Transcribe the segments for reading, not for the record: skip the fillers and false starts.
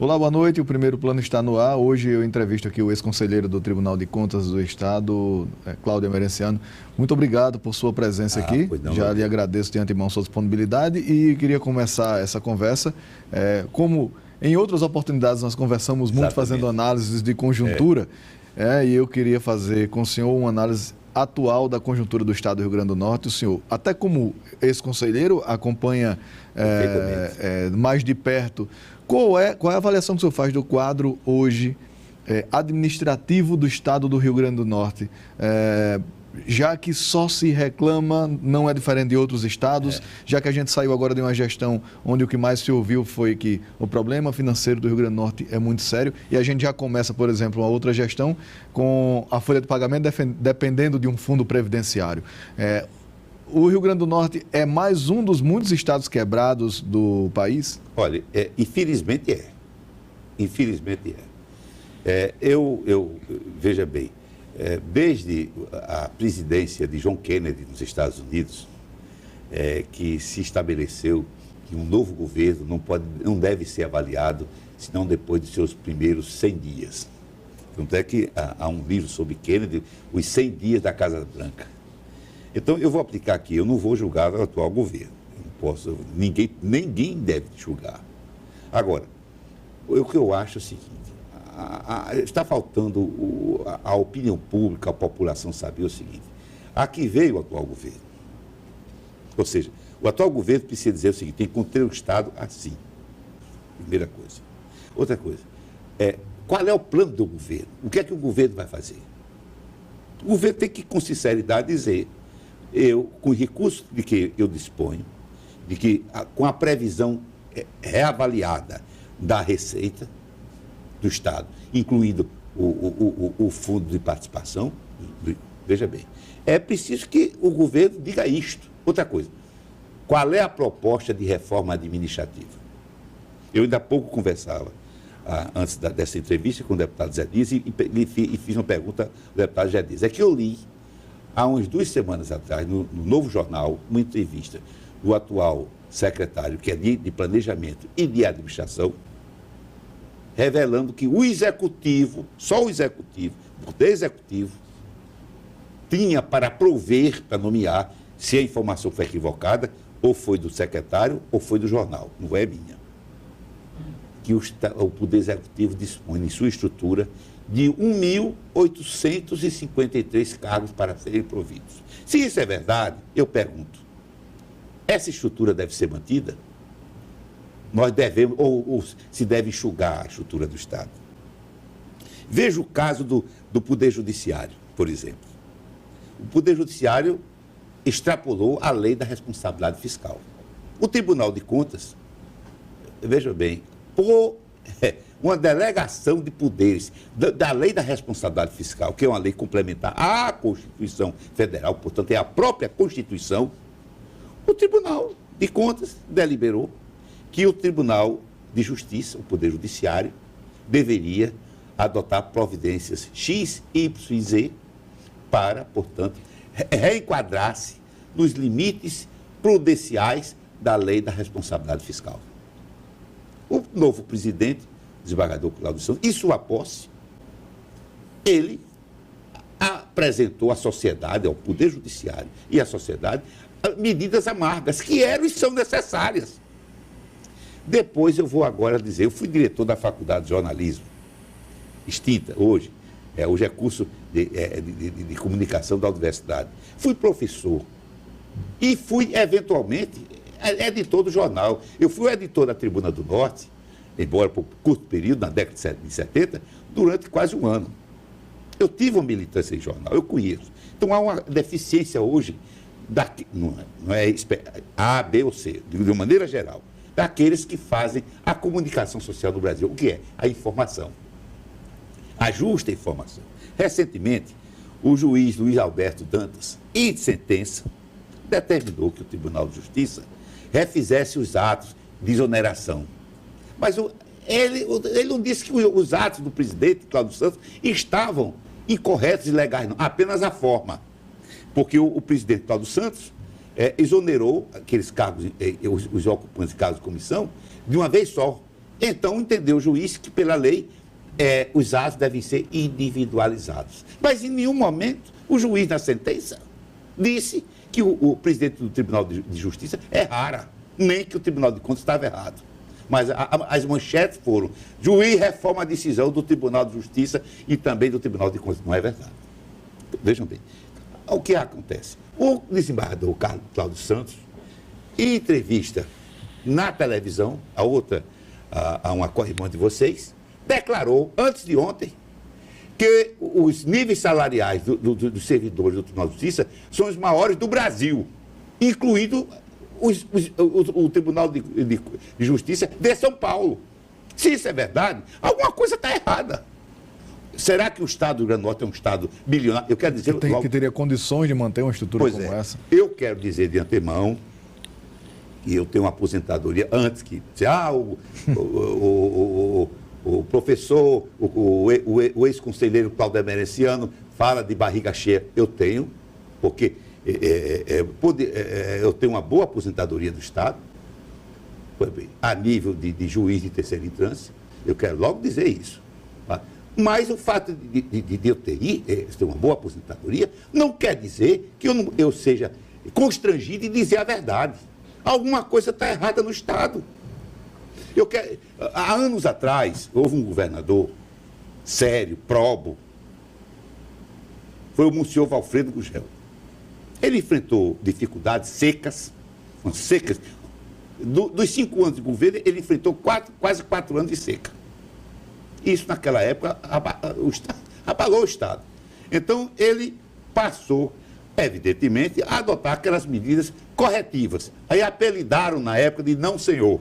Olá, boa noite. O Primeiro Plano está no ar. Hoje eu entrevisto aqui o ex-conselheiro do Tribunal de Contas do Estado, Cláudio Emerenciano. Muito obrigado por sua presença aqui. Já lhe agradeço de antemão sua disponibilidade e queria começar essa conversa. Como em outras oportunidades nós conversamos muito fazendo análises de conjuntura, e eu queria fazer com o senhor uma análise atual da conjuntura do Estado do Rio Grande do Norte. O senhor, até como ex-conselheiro, acompanha mais de perto. Qual é a avaliação que o senhor faz do quadro hoje administrativo do Estado do Rio Grande do Norte? Já que só se reclama, não é diferente de outros estados, já que a gente saiu agora de uma gestão onde o que mais se ouviu foi que o problema financeiro do Rio Grande do Norte é muito sério, e a gente já começa, por exemplo, uma outra gestão com a folha de pagamento dependendo de um fundo previdenciário. O Rio Grande do Norte é mais um dos muitos estados quebrados do país? Olha, infelizmente é. Infelizmente é. Veja bem, desde a presidência de John Kennedy nos Estados Unidos, que se estabeleceu que um novo governo não deve ser avaliado senão depois de seus primeiros 100 dias. Tanto é que há um livro sobre Kennedy, Os 100 Dias da Casa Branca. Então, eu vou aplicar aqui, eu não vou julgar o atual governo. Ninguém deve julgar. Agora, o que eu acho é o seguinte, está faltando a opinião pública, a população saber o seguinte, aqui veio o atual governo. Ou seja, o atual governo precisa dizer o seguinte, tem que conter o Estado assim. Primeira coisa. Outra coisa, qual é o plano do governo? O que é que o governo vai fazer? O governo tem que, com sinceridade, dizer, com o recurso de que eu disponho, de que com a previsão reavaliada da receita do Estado, incluindo o fundo de participação, veja bem, é preciso que o governo diga isto. Outra coisa, qual é a proposta de reforma administrativa? Eu ainda há pouco conversava, antes dessa entrevista, com o deputado Zé Dias, e fiz uma pergunta ao deputado Zé Dias. É que eu li, há umas 2 semanas atrás, no Novo Jornal, uma entrevista do atual secretário, que é de Planejamento e de Administração, revelando que o executivo, só o executivo, o poder executivo, tinha para prover, para nomear, se a informação foi equivocada, ou foi do secretário, ou foi do jornal, não é minha. Que o poder executivo dispõe em sua estrutura de 1.853 cargos para serem providos. Se isso é verdade, eu pergunto, essa estrutura deve ser mantida? Nós devemos, ou se deve enxugar a estrutura do Estado? Veja o caso do Poder Judiciário, por exemplo. O Poder Judiciário extrapolou a lei da responsabilidade fiscal. O Tribunal de Contas, veja bem, por uma delegação de poderes da lei da responsabilidade fiscal, que é uma lei complementar à Constituição Federal, portanto é a própria Constituição, o Tribunal de Contas deliberou que o Tribunal de Justiça, o Poder Judiciário, deveria adotar providências X, Y e Z para, portanto, reenquadrar-se nos limites prudenciais da lei da responsabilidade fiscal. O novo presidente, desembargador Cláudio Santos, em sua posse, ele apresentou à sociedade, ao Poder Judiciário e à sociedade, medidas amargas, que eram e são necessárias. Depois eu vou agora dizer, eu fui diretor da Faculdade de Jornalismo, extinta hoje, hoje é curso de comunicação da universidade. Fui professor e fui, eventualmente, editor do jornal. Eu fui editor da Tribuna do Norte, embora por curto período, na década de 70, durante quase um ano. Eu tive uma militância em jornal, eu conheço. Então há uma deficiência hoje, não é A, B ou C, de uma maneira geral, daqueles que fazem a comunicação social no Brasil. O que é? A informação. A justa informação. Recentemente, o juiz Luiz Alberto Dantas, em sentença, determinou que o Tribunal de Justiça refizesse os atos de exoneração. Mas ele não disse que os atos do presidente Cláudio Santos estavam incorretos e ilegais, não. Apenas a forma. Porque o presidente Cláudio Santos exonerou aqueles cargos, os ocupantes de cargos de comissão, de uma vez só. Então entendeu o juiz que, pela lei, os atos devem ser individualizados. Mas em nenhum momento o juiz, na sentença, disse que o presidente do Tribunal de Justiça errara, nem que o Tribunal de Contas estava errado. Mas as manchetes foram: juiz reforma a decisão do Tribunal de Justiça e também do Tribunal de Contas. Não é verdade. Vejam bem. O que acontece? O desembargador Carlos Cláudio Santos, em entrevista na televisão, a uma corrimã de vocês, declarou, antes de ontem, que os níveis salariais dos servidores do Tribunal de Justiça são os maiores do Brasil, incluindo o Tribunal de Justiça de São Paulo. Se isso é verdade, alguma coisa está errada. Será que o Estado do Rio Grande do Norte é um Estado bilionário? Eu quero dizer... Que teria condições de manter uma estrutura como essa? Eu quero dizer de antemão que eu tenho uma aposentadoria antes que... O professor, o ex-conselheiro Cláudio Emerenciano fala de barriga cheia. Eu tenho, porque eu tenho uma boa aposentadoria do Estado, a nível de juiz de terceira instância. Eu quero logo dizer isso. Tá? Mas o fato de eu ter uma boa aposentadoria não quer dizer que eu seja constrangido em dizer a verdade. Alguma coisa está errada no Estado. Há anos atrás, houve um governador sério, probo, foi o Monsenhor Valfredo Gugel. Ele enfrentou dificuldades secas. Dos 5 anos de governo, ele enfrentou quase 4 anos de seca. Isso, naquela época, abalou o Estado. Então, ele passou, evidentemente, a adotar aquelas medidas corretivas. Aí apelidaram, na época, de não senhor.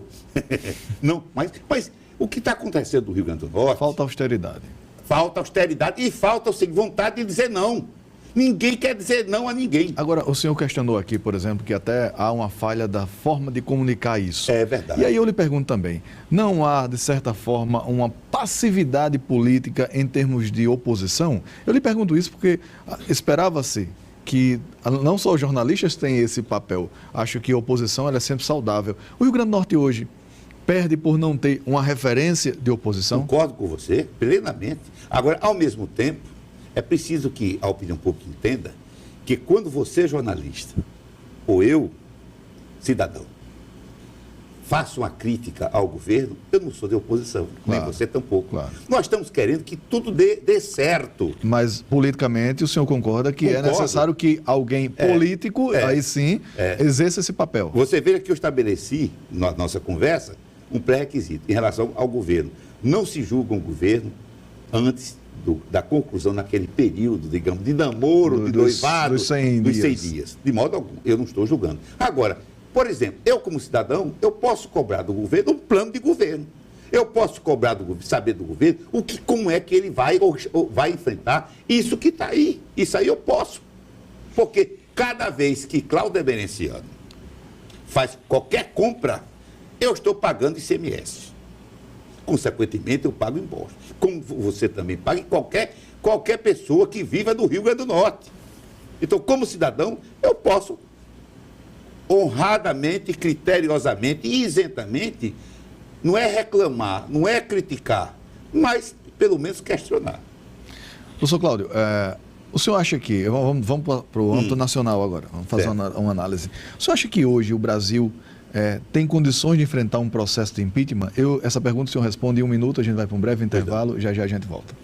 Não, mas o que está acontecendo no Rio Grande do Norte... Falta austeridade. Falta austeridade e falta vontade de dizer não. Ninguém quer dizer não a ninguém. Agora, o senhor questionou aqui, por exemplo, que até há uma falha da forma de comunicar isso. É verdade. E aí eu lhe pergunto também, não há, de certa forma, uma passividade política em termos de oposição? Eu lhe pergunto isso porque esperava-se que não só os jornalistas têm esse papel. Acho que a oposição ela é sempre saudável. O Rio Grande do Norte hoje perde por não ter uma referência de oposição? Concordo com você, plenamente. Agora, ao mesmo tempo, é preciso que a opinião pública entenda que quando você, jornalista, ou eu, cidadão, faço uma crítica ao governo, eu não sou de oposição, claro, nem você tampouco. Claro. Nós estamos querendo que tudo dê certo. Mas, politicamente, o senhor concorda que é necessário que alguém político, aí sim, exerça esse papel? Você veja que eu estabeleci, na nossa conversa, um pré-requisito em relação ao governo. Não se julga um governo antes da conclusão naquele período, digamos, de namoro, de noivado, dos 100 dias. De modo algum, eu não estou julgando. Agora, por exemplo, eu como cidadão, eu posso cobrar do governo um plano de governo. Eu posso cobrar saber do governo como é que ele vai enfrentar isso que está aí. Isso aí eu posso. Porque cada vez que Cláudio Emerenciano faz qualquer compra, eu estou pagando ICMS. Consequentemente, eu pago imposto. Como você também paga, e qualquer pessoa que viva no Rio Grande do Norte. Então, como cidadão, eu posso honradamente, criteriosamente e isentamente, não é reclamar, não é criticar, mas pelo menos questionar. Professor Cláudio, o senhor acha que, vamos para o âmbito nacional agora, vamos fazer uma análise. O senhor acha que hoje o Brasil tem condições de enfrentar um processo de impeachment? Essa pergunta o senhor responde em 1 minuto, a gente vai para um breve intervalo, já a gente volta.